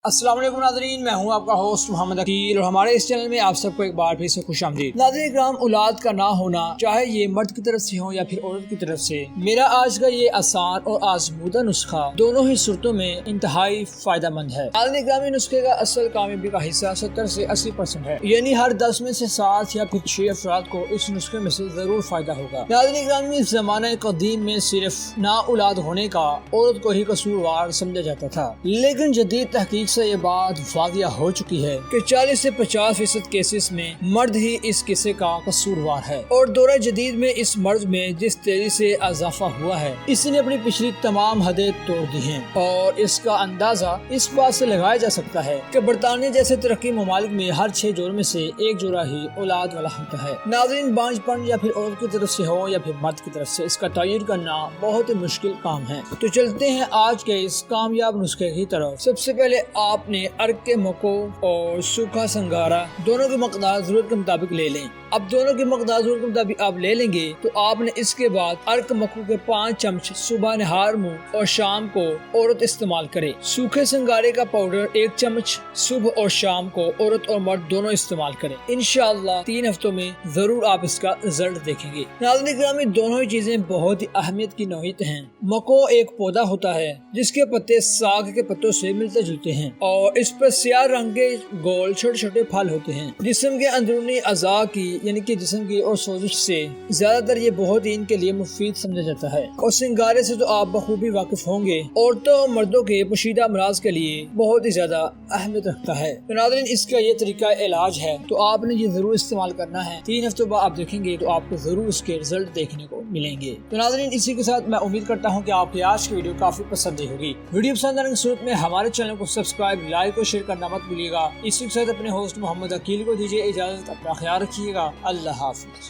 السلام علیکم ناظرین، میں ہوں آپ کا ہوسٹ محمد عقیل اور ہمارے اس چینل میں آپ سب کو ایک بار پھر سے خوش آمدید۔ ناظرین اکرام، اولاد کا نہ ہونا چاہے یہ مرد کی طرف سے ہو یا پھر عورت کی طرف سے، میرا آج کا یہ آسان اور آزمودہ نسخہ دونوں ہی صورتوں میں انتہائی فائدہ مند ہے۔ ناظرین اکرام، نسخے کا اصل کامیابی کا حصہ 70 سے 80% ہے، یعنی ہر 10 میں سے 7 یا پھر 6 افراد کو اس نسخے میں سے ضرور فائدہ ہوگا۔ ناظرین اکرام، اس زمانہ قدیم میں صرف نا اولاد ہونے کا عورت کو ہی قصوروار سمجھا جاتا تھا، لیکن جدید تحقیق سے یہ بات واضح ہو چکی ہے کہ 40 سے 50% کیسز میں مرد ہی اس قصے کا قصوروار ہے، اور دور جدید میں اس مرض میں جس تیزی سے اضافہ ہوا ہے اس نے اپنی پچھلی تمام حدیں توڑ دی ہیں، اور اس کا اندازہ اس بات سے لگایا جا سکتا ہے کہ برطانیہ جیسے ترقی ممالک میں ہر 6 جوڑوں میں سے ایک جوڑا ہی اولاد والا ہوتا ہے۔ ناظرین، بانج پن یا پھر عورت کی طرف سے ہو یا پھر مرد کی طرف سے، اس کا تعین کرنا بہت ہی مشکل کام ہے۔ تو چلتے ہیں آج کے اس کامیاب نسخے کی طرف۔ سب سے پہلے آپ نے ارک کے مکو اور سوکھا سنگارا دونوں کی مقدار ضرورت کے مطابق لے لیں۔ اب دونوں کی مقدار ضرورت کے مطابق آپ لے لیں گے تو آپ نے اس کے بعد ارک مکو کے 5 چمچ صبح نہار منہ اور شام کو عورت استعمال کرے۔ سوکھے سنگارے کا پاؤڈر 1 چمچ صبح اور شام کو عورت اور مرد دونوں استعمال کریں۔ انشاءاللہ 3 ہفتوں میں ضرور آپ اس کا رزلٹ دیکھیں گے۔ ناظرین اکرامی، دونوں ہی چیزیں بہت ہی اہمیت کی نوعیت ہیں۔ مکو ایک پودا ہوتا ہے جس کے پتے ساگ کے پتوں سے ملتے جلتے ہیں، اور اس پر سیاہ رنگ کے گول چھوٹے چھوٹے پھل ہوتے ہیں۔ جسم کے اندرونی اعضاء کی یعنی کہ جسم کی اور سوزش سے زیادہ تر یہ بہت ہی ان کے لیے مفید سمجھا جاتا ہے، اور سنگارے سے تو آپ بخوبی واقف ہوں گے، عورتوں اور مردوں کے پوشیدہ امراض کے لیے بہت ہی زیادہ اہمیت رکھتا ہے۔ تو ناظرین، اس کا یہ طریقہ علاج ہے، تو آپ نے یہ ضرور استعمال کرنا ہے۔ 3 ہفتوں بعد آپ دیکھیں گے تو آپ کو ضرور اس کے رزلٹ دیکھنے کو ملیں گے۔ تو ناظرین، اسی کے ساتھ میں امید کرتا ہوں کہ آپ کی آج کی ویڈیو کافی پسند آئی ہوگی۔ ویڈیو پسند آنے کی صورت میں ہمارے چینل کو سبسکرائب، لائک اور شیئر کرنا مت بھولیے گا۔ اسی کے ساتھ اپنے ہوسٹ محمد عقیل کو دیجیے اجازت، اپنا خیال رکھیے گا۔ اللہ حافظ۔